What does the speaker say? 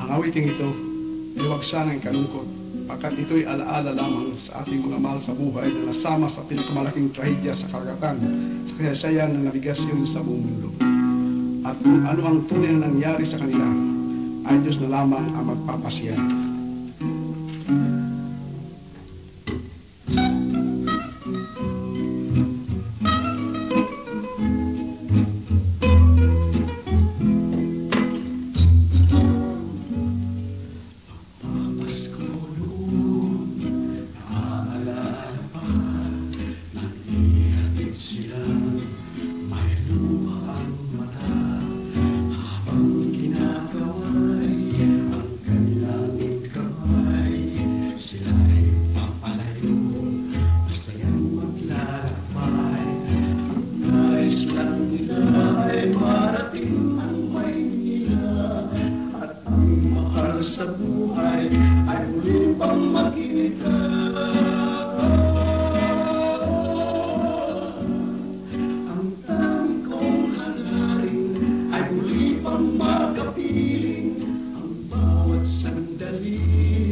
Ang awiting ito, liwagsan ng kalungkot, pagkat ito'y alaala lamang sa ating mga mahal sa buhay na nasama sa pinakamalaking trahedya sa karagatan, sa kasaysayan ng nabigasyon sa buong mundo. At kung ano ang tunay na nangyari sa kanila, ay Diyos na lamang ang magpapasiyan. Sa buhay ay muli pang makita. Ang tanging kong hangarin ay muli pang makapiling ang bawat sandali.